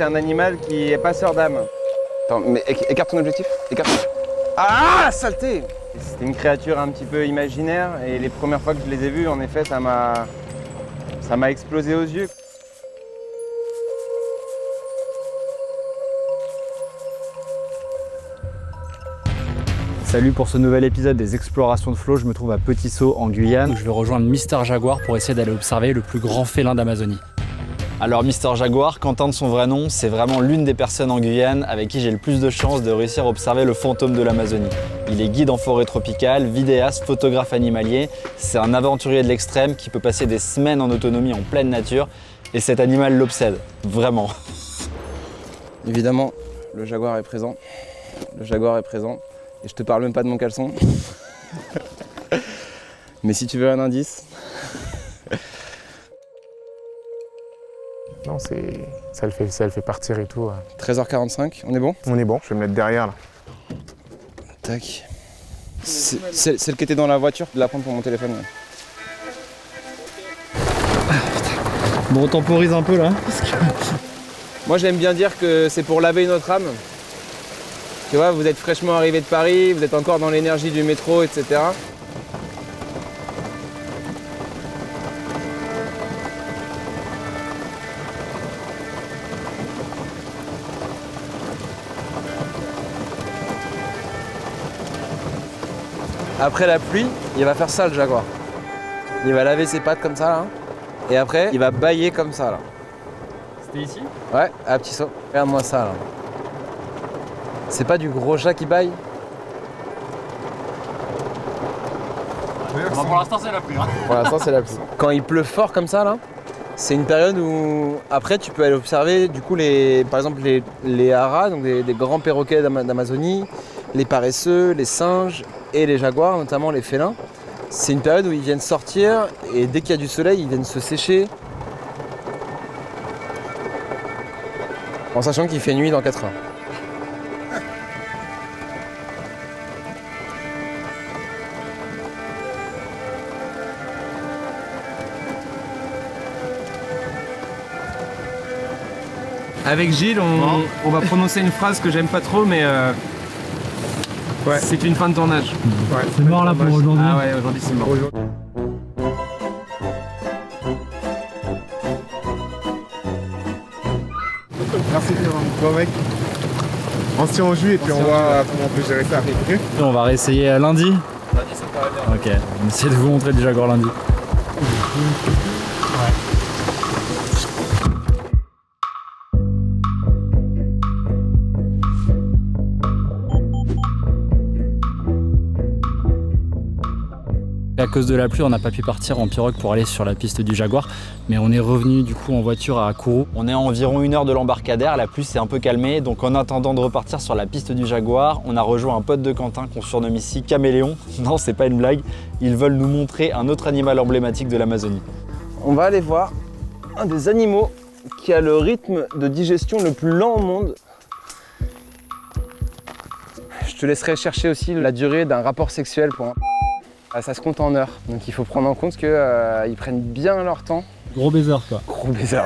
c'est un animal qui est passeur d'âme. Attends, mais écarte ton objectif. Écarte. Ah, saleté! C'était une créature un petit peu imaginaire et les premières fois que je les ai vus, en effet, ça m'a explosé aux yeux. Salut pour ce nouvel épisode des Explorations de Flo, je me trouve à Petit-Saut en Guyane. Je vais rejoindre Mister Jaguar pour essayer d'aller observer le plus grand félin d'Amazonie. Alors Mister Jaguar, Quentin de son vrai nom, c'est vraiment l'une des personnes en Guyane avec qui j'ai le plus de chances de réussir à observer le fantôme de l'Amazonie. Il est guide en forêt tropicale, vidéaste, photographe animalier. C'est un aventurier de l'extrême qui peut passer des semaines en autonomie en pleine nature et cet animal l'obsède, vraiment. Évidemment, le jaguar est présent. Le jaguar est présent. Et je te parle même pas de mon caleçon. Mais si tu veux un indice. Non, ça le fait partir et tout. 13h45, on est bon? On est bon, je vais me mettre derrière là. Tac. Celle qui était dans la voiture, de la prendre pour mon téléphone. Là. Bon, on temporise un peu là. Moi j'aime bien dire que c'est pour laver notre âme. Tu vois, vous êtes fraîchement arrivé de Paris, vous êtes encore dans l'énergie du métro, etc. Après la pluie, il va faire ça le jaguar. Il va laver ses pattes comme ça là. Et après, il va bâiller comme ça là. C'était ici? Ouais, à petit saut. Regarde-moi ça là. C'est pas du gros chat qui bâille? Pour l'instant c'est la pluie. Hein. Pour l'instant c'est la pluie. Quand il pleut fort comme ça là, c'est une période où après tu peux aller observer du coup par exemple les haras, donc des grands perroquets d'Amazonie, les paresseux, les singes et les jaguars, notamment les félins. C'est une période où ils viennent sortir et dès qu'il y a du soleil, ils viennent se sécher. En sachant qu'il fait nuit dans 4 heures. Avec Gilles, on va prononcer une phrase que j'aime pas trop, mais Ouais. c'est une fin de tournage. Ouais. C'est mort là pour aujourd'hui. Ah ouais, aujourd'hui c'est mort. Merci, bon mec. On se tient au jus et puis on voit comment on peut gérer ça. Ok. On va réessayer lundi. Lundi ça me paraît bien. Ok, on essaie de vous montrer du Jaguar lundi. À cause de la pluie, on n'a pas pu partir en pirogue pour aller sur la piste du Jaguar, mais on est revenu du coup en voiture à Kourou. On est à environ 1 heure de l'embarcadère, la pluie s'est un peu calmée, donc en attendant de repartir sur la piste du Jaguar, on a rejoint un pote de Quentin qu'on surnomme ici Caméléon. Non, c'est pas une blague, ils veulent nous montrer un autre animal emblématique de l'Amazonie. On va aller voir un des animaux qui a le rythme de digestion le plus lent au monde. Je te laisserai chercher aussi la durée d'un rapport sexuel pour un... Ça se compte en heures, donc il faut prendre en compte qu'ils prennent bien leur temps. Gros baiser quoi. Gros baiser, ouais.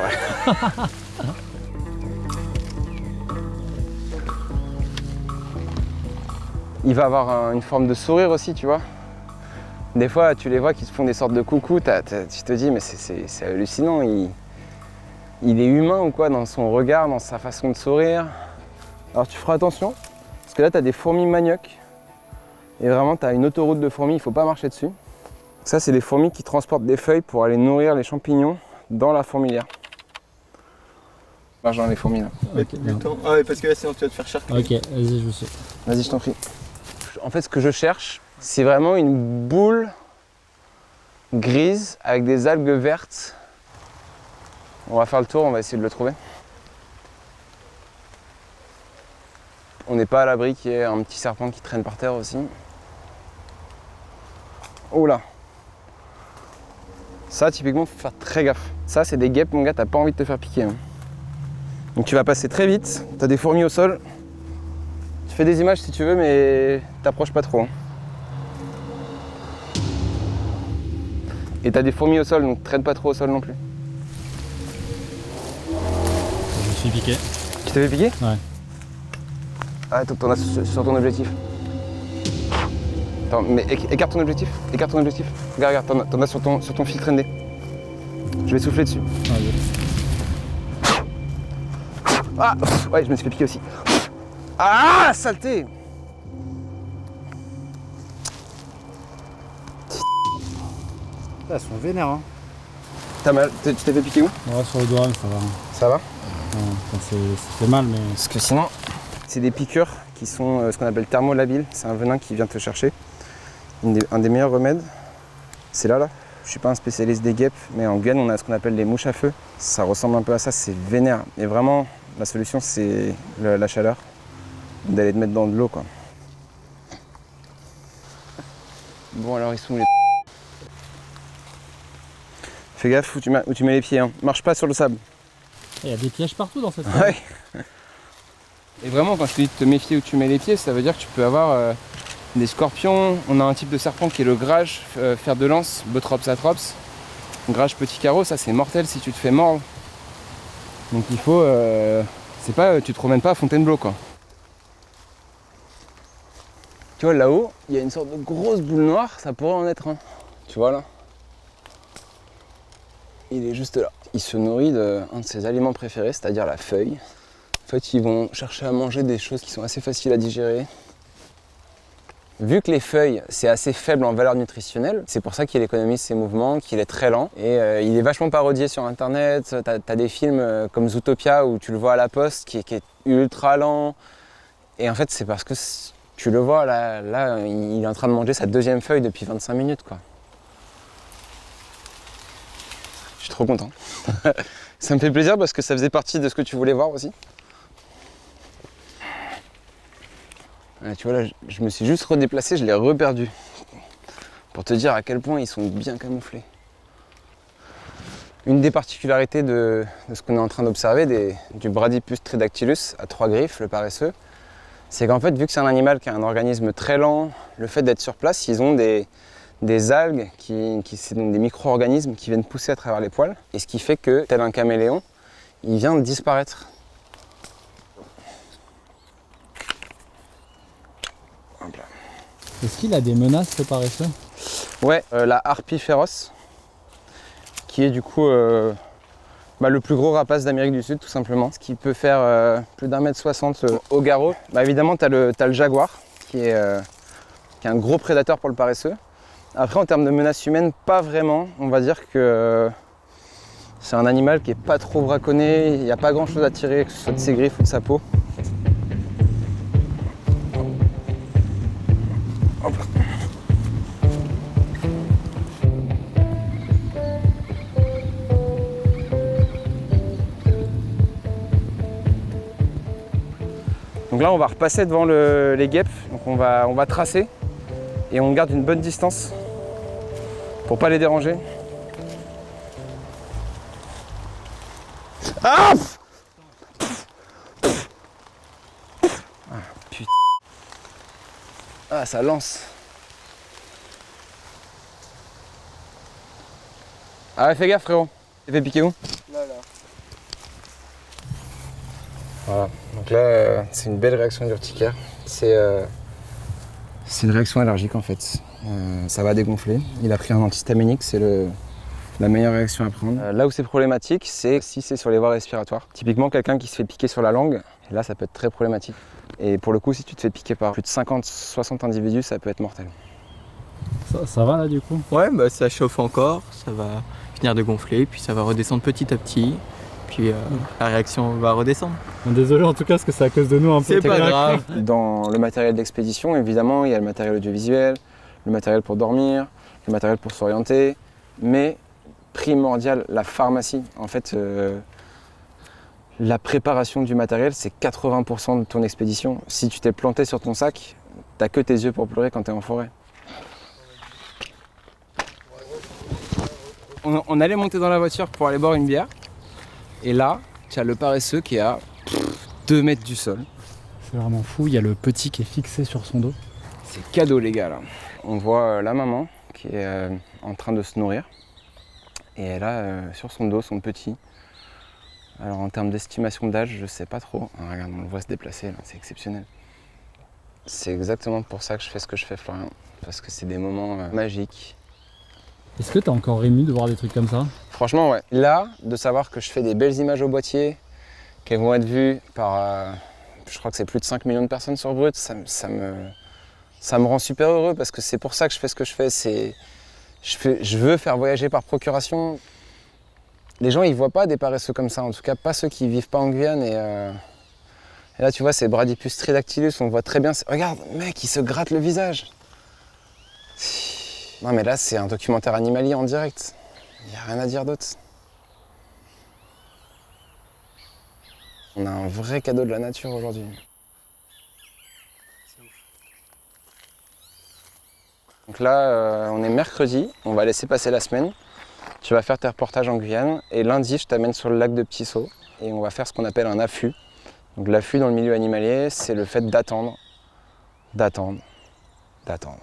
Il va avoir une forme de sourire aussi, tu vois. Des fois, tu les vois qui se font des sortes de coucou, tu te dis, mais c'est hallucinant. Il est humain ou quoi dans son regard, dans sa façon de sourire. Alors tu feras attention, parce que là, tu as des fourmis manioc. Et vraiment, tu as une autoroute de fourmis, il ne faut pas marcher dessus. Ça, c'est des fourmis qui transportent des feuilles pour aller nourrir les champignons dans la fourmilière. Marche dans les fourmis, là. Ok, ah ouais, parce que là, sinon tu vas te faire charcuter. Ok, vas-y, je vous suis. Vas-y, je t'en prie. En fait, ce que je cherche, c'est vraiment une boule grise avec des algues vertes. On va faire le tour, on va essayer de le trouver. On n'est pas à l'abri qu'il y ait un petit serpent qui traîne par terre aussi. Oh là! Ça, typiquement, faut faire très gaffe. Ça, c'est des guêpes, mon gars, t'as pas envie de te faire piquer. Hein. Donc tu vas passer très vite, t'as des fourmis au sol. Tu fais des images si tu veux, mais t'approches pas trop. Hein. Et t'as des fourmis au sol, donc traîne pas trop au sol non plus. Je me suis piqué. t'es fait piquer? Ouais. Ah, t'en as sur ton objectif. Attends, mais écarte ton objectif. Écarte ton objectif. Regarde, t'en as sur ton filtre ND. Je vais souffler dessus. Ah, ouais, je me suis fait piquer aussi. Ah, saleté! Elles sont vénères, hein. T'as mal? Tu t'es fait piquer où? Ouais, sur le doigt, ça va. Ça va? Ça fait mal, mais... Parce que sinon, c'est des piqûres qui sont ce qu'on appelle thermolabiles. C'est un venin qui vient te chercher. Un des meilleurs remèdes, c'est là. Je suis pas un spécialiste des guêpes, mais en Guyane, on a ce qu'on appelle les mouches à feu. Ça ressemble un peu à ça, c'est vénère. Et vraiment, la solution, c'est la chaleur. D'aller te mettre dans de l'eau, quoi. Bon, alors, ils sont où les... Fais gaffe où tu mets les pieds, hein. Marche pas sur le sable. Il y a des pièges partout dans cette Ouais. Et vraiment, quand je te dis de te méfier où tu mets les pieds, ça veut dire que tu peux avoir des scorpions. On a un type de serpent qui est le grage, fer de lance, Botrops atrops. Grage petit carreau, ça c'est mortel si tu te fais mordre. Donc il faut... c'est pas... Tu te promènes pas à Fontainebleau, quoi. Tu vois, là-haut, il y a une sorte de grosse boule noire, ça pourrait en être un. Tu vois, là? Il est juste là. Il se nourrit d'un de ses aliments préférés, c'est-à-dire la feuille. En fait, ils vont chercher à manger des choses qui sont assez faciles à digérer. Vu que les feuilles, c'est assez faible en valeur nutritionnelle, c'est pour ça qu'il économise ses mouvements, qu'il est très lent. Et il est vachement parodié sur Internet. T'as des films comme Zootopia où tu le vois à la poste, qui est ultra lent. Et en fait, c'est parce que tu le vois, là, il est en train de manger sa deuxième feuille depuis 25 minutes, quoi. Je suis trop content. Ça me fait plaisir parce que ça faisait partie de ce que tu voulais voir aussi. Là, tu vois, là, je me suis juste redéplacé, je l'ai reperdu. Pour te dire à quel point ils sont bien camouflés. Une des particularités de ce qu'on est en train d'observer, du Bradypus tridactylus à 3 griffes, le paresseux, c'est qu'en fait, vu que c'est un animal qui a un organisme très lent, le fait d'être sur place, ils ont des algues, c'est donc des micro-organismes qui viennent pousser à travers les poils. Et ce qui fait que, tel un caméléon, il vient de disparaître. Hop là. Est-ce qu'il a des menaces, ce paresseux? Ouais, la harpie féroce, qui est du coup le plus gros rapace d'Amérique du Sud, tout simplement. Ce qui peut faire plus d'1,60 m au garrot. Évidemment, t'as le jaguar, qui est un gros prédateur pour le paresseux. Après, en termes de menaces humaines, pas vraiment. On va dire que c'est un animal qui est pas trop braconné, il n'y a pas grand chose à tirer, que ce soit de ses griffes ou de sa peau. Hop là. Donc là, on va repasser devant les guêpes. Donc on va tracer et on garde une bonne distance pour pas les déranger. Ah, putain. Ah, ça lance. Ah ouais, fais gaffe, frérot. T'es fait piquer où? Là. Voilà. Donc là, c'est une belle réaction d'urticaire. C'est une réaction allergique en fait. Ça va dégonfler. Il a pris un antihistaminique, c'est la meilleure réaction à prendre. Là où c'est problématique, c'est si c'est sur les voies respiratoires. Typiquement, quelqu'un qui se fait piquer sur la langue, là ça peut être très problématique. Et pour le coup, si tu te fais piquer par plus de 50-60 individus, ça peut être mortel. Ça va là du coup? Ouais, ça chauffe encore, ça va finir de gonfler, puis ça va redescendre petit à petit. Puis la réaction va redescendre. Désolé en tout cas parce que c'est à cause de nous un peu. C'est pas grave. Dans le matériel d'expédition, évidemment, il y a le matériel audiovisuel, le matériel pour dormir, le matériel pour s'orienter, mais primordial, la pharmacie. En fait, la préparation du matériel, c'est 80% de ton expédition. Si tu t'es planté sur ton sac, t'as que tes yeux pour pleurer quand t'es en forêt. On allait monter dans la voiture pour aller boire une bière. Et là, tu as le paresseux qui est à 2 mètres du sol. C'est vraiment fou, il y a le petit qui est fixé sur son dos. C'est cadeau les gars là. On voit la maman qui est en train de se nourrir. Et elle a sur son dos son petit. Alors en termes d'estimation d'âge, je sais pas trop. Ah, regarde, on le voit se déplacer, là, c'est exceptionnel. C'est exactement pour ça que je fais ce que je fais, Florian. Parce que c'est des moments magiques. Est-ce que t'es encore ému de voir des trucs comme ça? Franchement, ouais. Là, de savoir que je fais des belles images au boîtier, qu'elles vont être vues par, je crois que c'est plus de 5 millions de personnes sur Brut, ça me rend super heureux parce que c'est pour ça que je fais ce que je fais. Je veux faire voyager par procuration. Les gens, ils voient pas des paresseux comme ça, en tout cas pas ceux qui vivent pas en Guyane. Et là, tu vois, c'est Bradypus tridactylus, on voit très bien. Regarde, mec, il se gratte le visage. Non, mais là, c'est un documentaire animalier en direct. Il n'y a rien à dire d'autre. On a un vrai cadeau de la nature aujourd'hui. Donc là, on est mercredi, on va laisser passer la semaine. Tu vas faire tes reportages en Guyane et lundi, je t'amène sur le lac de Petit Saut et on va faire ce qu'on appelle un affût. Donc l'affût dans le milieu animalier, c'est le fait d'attendre, d'attendre, d'attendre.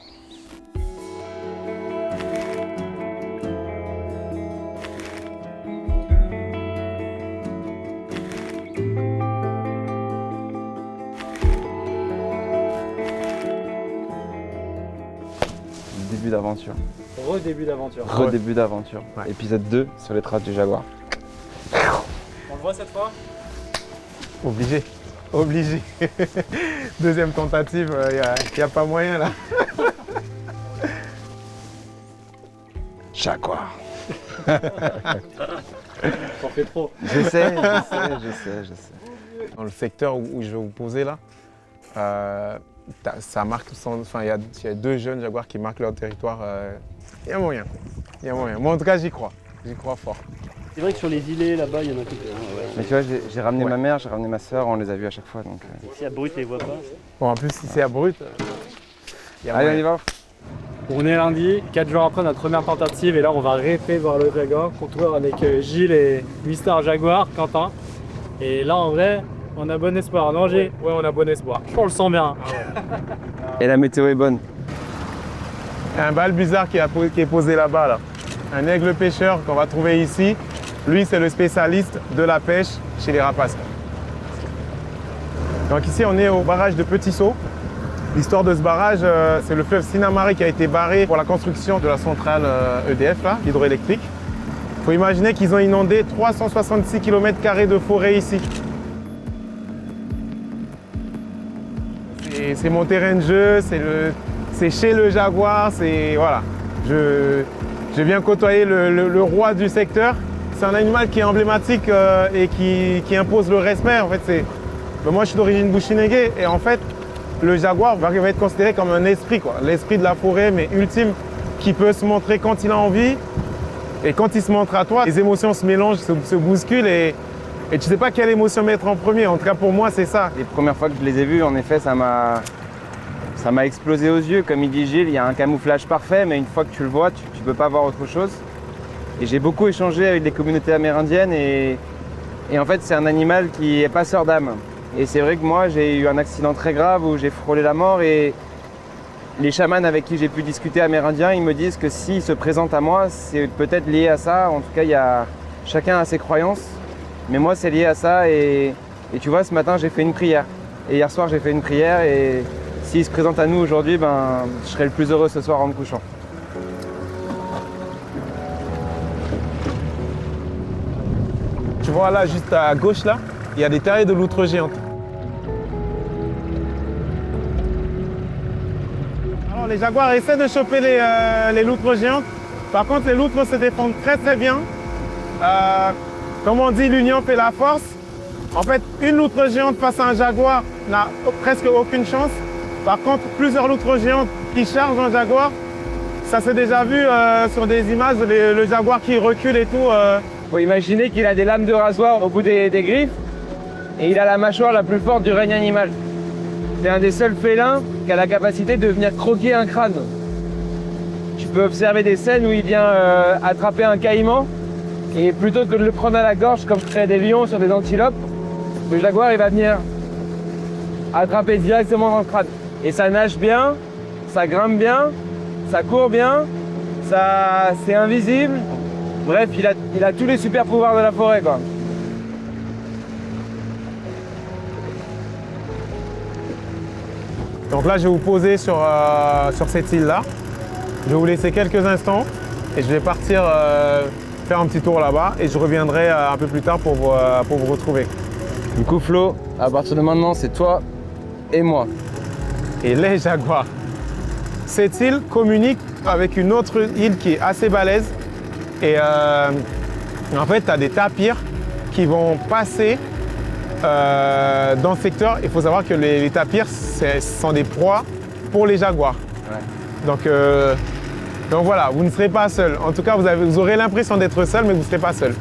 Début d'aventure. Redébut d'aventure. Redébut d'aventure. Ouais. Épisode 2 sur les traces du jaguar. On le voit cette fois? Obligé. Obligé. Deuxième tentative, il n'y a pas moyen là. Jaguar. T'en fais trop. Je sais. Dans le secteur où je vais vous poser là, ça marque il y a 2 jeunes jaguars qui marquent leur territoire. Il y a moyen. Moi en tout cas j'y crois fort. C'est vrai que sur les îlets là-bas, il y en a tout. Mais tu vois, j'ai ramené Ouais. ma mère, j'ai ramené ma soeur, on les a vus à chaque fois. Donc, Si à Brut, les voit pas. Bon en plus si c'est à Brut, il y a Allez, on moyen. y va. On est lundi, 4 jours après notre première tentative et là on va rêver voir le Jaguar, contour avec Gilles et Mister Jaguar, Quentin. Et là en vrai, on a bon espoir, non Gilles? Ouais, on a bon espoir. On le sent bien. Et la météo est bonne. Il y a un bal bizarre qui est posé là-bas là. Un aigle pêcheur qu'on va trouver ici. Lui c'est le spécialiste de la pêche chez les rapaces. Donc ici on est au barrage de Petit Saut. L'histoire de ce barrage, c'est le fleuve Sinamari qui a été barré pour la construction de la centrale EDF, là, hydroélectrique. Il faut imaginer qu'ils ont inondé 366 km² de forêt ici. C'est mon terrain de jeu, c'est chez le jaguar, voilà. Je viens côtoyer le roi du secteur. C'est un animal qui est emblématique et qui impose le respect. En fait, moi je suis d'origine Bushinege et en fait, le jaguar va être considéré comme un esprit, quoi. L'esprit de la forêt, mais ultime, qui peut se montrer quand il a envie. Et quand il se montre à toi, les émotions se mélangent, se bousculent et tu ne sais pas quelle émotion mettre en premier. En tout cas, pour moi, c'est ça. Les premières fois que je les ai vus, en effet, ça m'a explosé aux yeux. Comme il dit Gilles, il y a un camouflage parfait, mais une fois que tu le vois, tu ne peux pas voir autre chose. Et j'ai beaucoup échangé avec des communautés amérindiennes et en fait, c'est un animal qui est passeur d'âme. Et c'est vrai que moi, j'ai eu un accident très grave où j'ai frôlé la mort et les chamans avec qui j'ai pu discuter amérindiens, ils me disent que s'ils se présentent à moi, c'est peut-être lié à ça. En tout cas, chacun a ses croyances. Mais moi, c'est lié à ça et tu vois, ce matin, j'ai fait une prière. Et hier soir, j'ai fait une prière et s'ils se présentent à nous aujourd'hui, je serai le plus heureux ce soir en me couchant. Tu vois là, juste à gauche là, il y a des terriers de loutres géantes. Alors les jaguars essaient de choper les loutres géantes. Par contre, les loutres se défendent très très bien. Comme on dit, l'union fait la force. En fait, une loutre géante face à un jaguar n'a presque aucune chance. Par contre, plusieurs loutres géantes qui chargent un jaguar, ça s'est déjà vu sur des images, le jaguar qui recule et tout. Faut imaginer qu'il a des lames de rasoir au bout des griffes et il a la mâchoire la plus forte du règne animal. C'est un des seuls félins qui a la capacité de venir croquer un crâne. Tu peux observer des scènes où il vient attraper un caïman et plutôt que de le prendre à la gorge comme feraient des lions sur des antilopes, le jaguar il va venir attraper directement dans le crâne. Et ça nage bien, ça grimpe bien, ça court bien, c'est invisible. Bref, il a tous les super pouvoirs de la forêt, quoi. Donc là, je vais vous poser sur cette île-là. Je vais vous laisser quelques instants et je vais partir faire un petit tour là-bas et je reviendrai un peu plus tard pour vous retrouver. Du coup, Flo, à partir de maintenant, c'est toi et moi. Et les jaguars. Cette île communique avec une autre île qui est assez balèze. Et en fait, tu as des tapirs qui vont passer dans le secteur. Il faut savoir que les tapirs, ce sont des proies pour les jaguars. Ouais. Donc voilà, vous ne serez pas seul. En tout cas, vous aurez l'impression d'être seul, mais vous ne serez pas seul.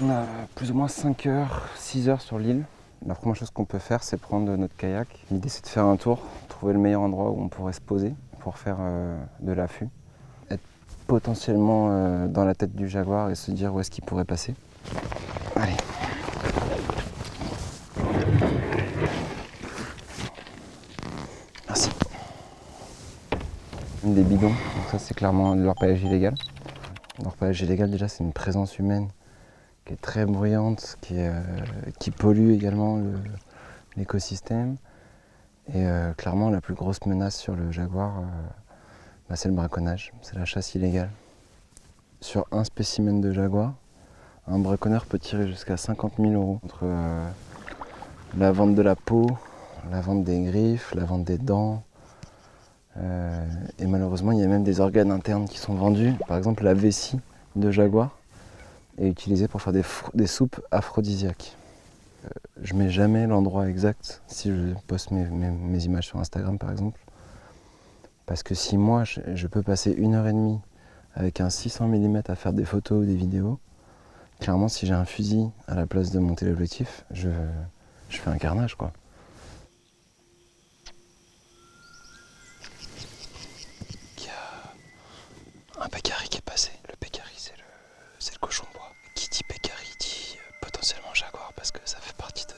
On a plus ou moins 5 heures, 6 heures sur l'île. La première chose qu'on peut faire, c'est prendre notre kayak. L'idée, c'est de faire un tour, trouver le meilleur endroit où on pourrait se poser pour faire de l'affût. Être potentiellement dans la tête du jaguar et se dire où est-ce qu'il pourrait passer. Allez. Merci. Des bidons, donc ça c'est clairement de l'orpaillage illégal. L'orpaillage illégal, déjà, c'est une présence humaine qui est très bruyante, qui pollue également l'écosystème. Et clairement, la plus grosse menace sur le jaguar, c'est le braconnage, c'est la chasse illégale. Sur un spécimen de jaguar, un braconneur peut tirer jusqu'à 50 000 € entre la vente de la peau, la vente des griffes, la vente des dents. Et malheureusement, il y a même des organes internes qui sont vendus. Par exemple, la vessie de jaguar est utilisée pour faire des soupes aphrodisiaques. Je mets jamais l'endroit exact si je poste mes images sur Instagram par exemple. Parce que si moi je peux passer 1h30 avec un 600 mm à faire des photos ou des vidéos, clairement si j'ai un fusil à la place de mon téléobjectif, je fais un carnage quoi. Il y a un pécari qui est passé. Le pécari c'est le cochon de bois. Qui dit pécari dit potentiellement jaguar parce que ça fait partie de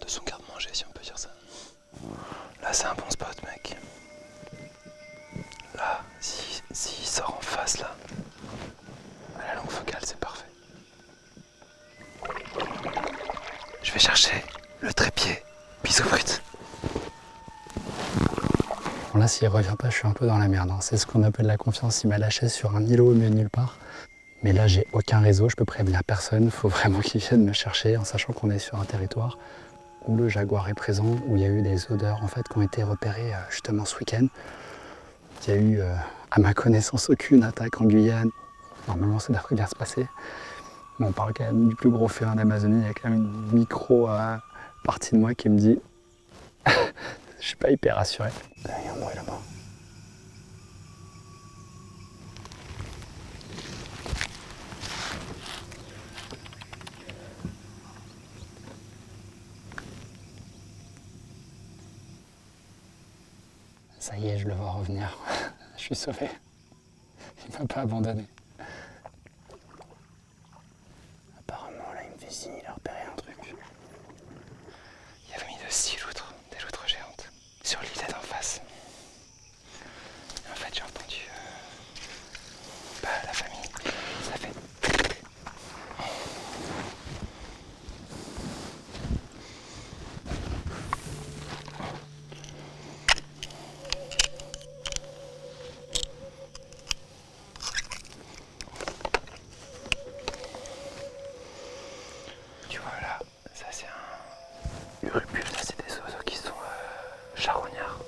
son garde-manger si on peut dire ça. Là c'est un bon spot mec. Là, s'il sort en face là, à la longue focale c'est parfait. Je vais chercher le trépied. Bisous brut. Bon là s'il revient pas je suis un peu dans la merde, hein. C'est ce qu'on appelle la confiance, il m'a lâché sur un îlot au milieu de nulle part. Mais là j'ai aucun réseau, je peux prévenir personne, faut vraiment qu'il vienne me chercher en sachant qu'on est sur un territoire où le jaguar est présent, où il y a eu des odeurs en fait qui ont été repérées justement ce week-end. Il y a eu à ma connaissance aucune attaque en Guyane. Normalement ça devrait bien se passer. Mais on parle quand même du plus gros félin d'Amazonie, il y a quand même une micro partie de moi qui me dit je suis pas hyper rassuré. Il y a un bruit là-bas. Ça y est, je le vois revenir. Je suis sauvé. Il m'a pas abandonné. Apparemment, là, il me fait signe, il a repéré un truc. Il avait mis de 6 loutres, des loutres géantes, sur l'île d'en face. Et en fait, j'ai entendu la famille, ça fait. Tu vois là, ça c'est un urubule, ça c'est des oiseaux qui sont charognards.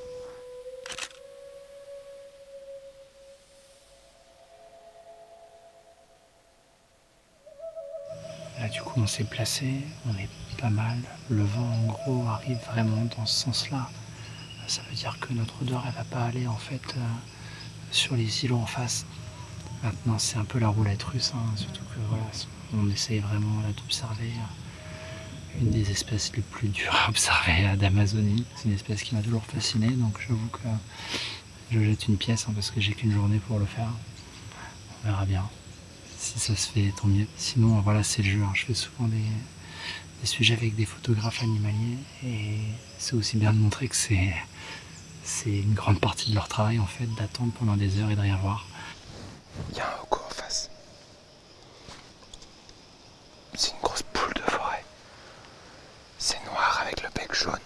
Là, du coup, on s'est placé, on est pas mal. Le vent, en gros, arrive vraiment dans ce sens-là. Ça veut dire que notre odeur, elle va pas aller en fait sur les îlots en face. Maintenant, c'est un peu la roulette russe, hein, surtout que voilà, on essaye vraiment d'observer une des espèces les plus dures à observer d'Amazonie. C'est une espèce qui m'a toujours fasciné, donc j'avoue que je jette une pièce hein, parce que j'ai qu'une journée pour le faire. On verra bien. Si ça se fait, tant mieux. Sinon, voilà, c'est le jeu. Hein. Je fais souvent des sujets avec des photographes animaliers et c'est aussi bien de montrer que c'est C'est une grande partie de leur travail en fait, d'attendre pendant des heures et de rien voir. Il y a un hoco en face. C'est une grosse poule de forêt. C'est noir avec le bec jaune.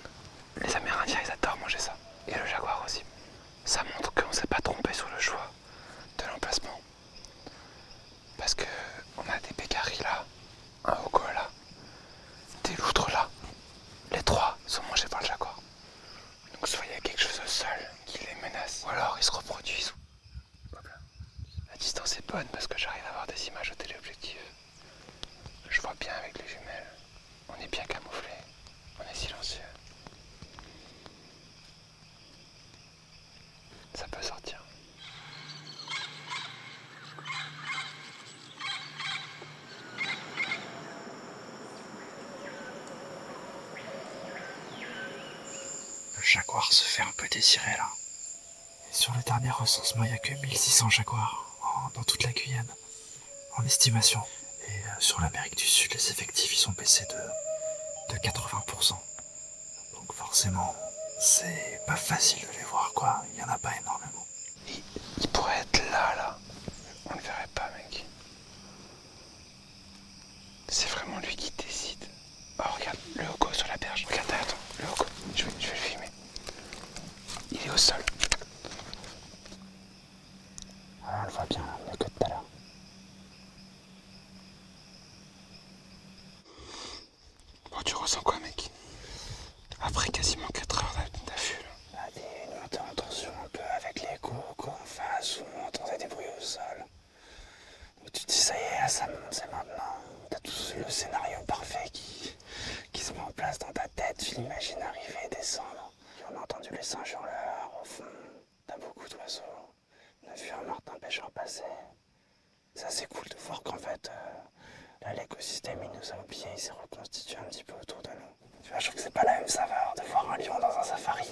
Les Amérindiens, ils adorent manger ça. Et le jaguar aussi. Ça montre qu'on ne s'est pas trompé sur le choix de l'emplacement. Parce que on a des pécaris là, un hoco là, des loutres là. Les trois sont mangés par le jaguar. Donc soit il y a quelque chose au sol qui les menace, ou alors ils se reproduisent. La distance est bonne parce que j'arrive à avoir des images au téléobjectif. Je vois bien avec les jumelles. On est bien camouflé. On est silencieux. Ça peut sortir. Le jaguar se fait un peu désirer là. Et sur le dernier recensement, il n'y a que 1600 jaguars dans toute la Guyane, en estimation. Et sur l'Amérique du Sud, les effectifs ils ont baissé de 80%. Donc forcément, c'est pas facile de les voir quoi, il n'y en a pas énormément. Il pourrait être là. On le verrait pas, mec. C'est vraiment lui qui décide. Oh, regarde, le hoco sur la berge. Regarde, attends, le hoco. Je vais le filmer. Il est au sol. Ah, on le voit bien, mieux que tout à l'heure. Bon, tu ressens quoi, mec? Après quasiment 4 heures d'affût, là. Il y a une montée en tension un peu avec l'écho en face, où on entendait des bruits au sol. Où tu te dis ça y est, là, ça monte, c'est maintenant. T'as tout le scénario parfait qui se met en place dans ta tête, tu l'imagines arriver et descendre. Puis on a entendu les singes hurleurs, au fond, t'as beaucoup d'oiseaux. On a vu un martin pêcheur passer. C'est assez cool de voir qu'en fait, là, l'écosystème, il nous a oubliés, il s'est reconstitué un petit peu autour de nous. Tu vois, je trouve que c'est pas la même saveur de voir un lion dans un safari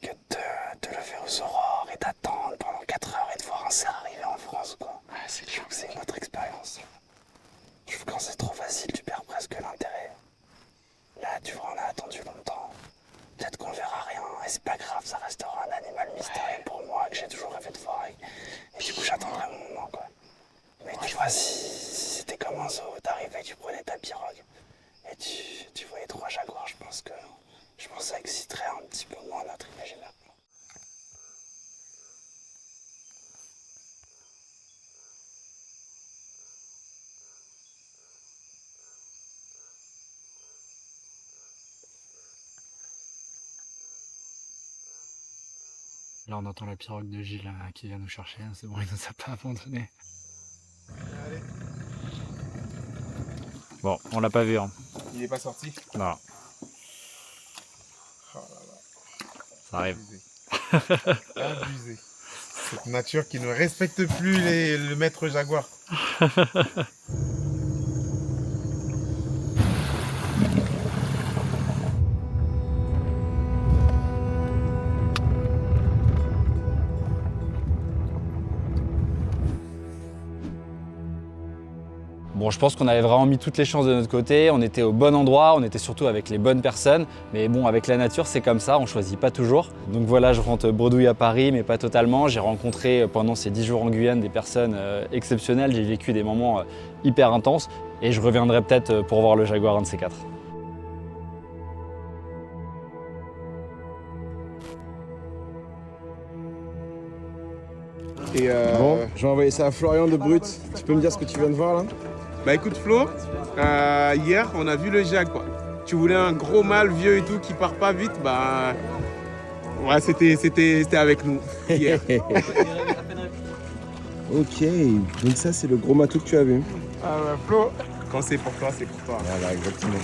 que de lever aux aurores et d'attendre pendant 4 heures et de voir un cerf arriver en France, quoi. Ouais, c'est Je trouve que c'est une autre expérience. Je trouve que quand c'est trop facile, tu perds presque l'intérêt. Là, tu vois, on a attendu longtemps. Peut-être qu'on verra rien, et c'est pas grave, ça restera un animal mystérieux pour moi que j'ai toujours rêvé de voir. Et du coup, j'attendrai mon moment, quoi. Mais tu vois, si c'était comme un zoo, t'arrivais, tu prenais ta pirogue et tu voyais 3 jaguars, je pense que ça exciterait un petit peu moins notre imaginaire. Là, on entend la pirogue de Gilles qui vient nous chercher. C'est bon, il nous a pas abandonnés. Bon, on l'a pas vu. Hein. Il est pas sorti? Non. Oh là là. Ça arrive. Abusé. Cette nature qui ne respecte plus le maître jaguar. Bon, je pense qu'on avait vraiment mis toutes les chances de notre côté, on était au bon endroit, on était surtout avec les bonnes personnes. Mais bon, avec la nature, c'est comme ça, on choisit pas toujours. Donc voilà, je rentre bredouille à Paris, mais pas totalement. J'ai rencontré pendant ces 10 jours en Guyane des personnes exceptionnelles. J'ai vécu des moments hyper intenses et je reviendrai peut-être pour voir le jaguar, un de ces 4. Et bon, je vais envoyer ça à Florian de Brut. Tu peux me dire ce que tu viens de voir là? Bah écoute Flo, hier on a vu le jag quoi. Tu voulais un gros mâle vieux et tout qui part pas vite, bah ouais c'était avec nous hier. Ok, donc ça c'est le gros matou que tu as vu. Ah bah Flo, quand c'est pour toi, c'est pour toi. Voilà, exactement.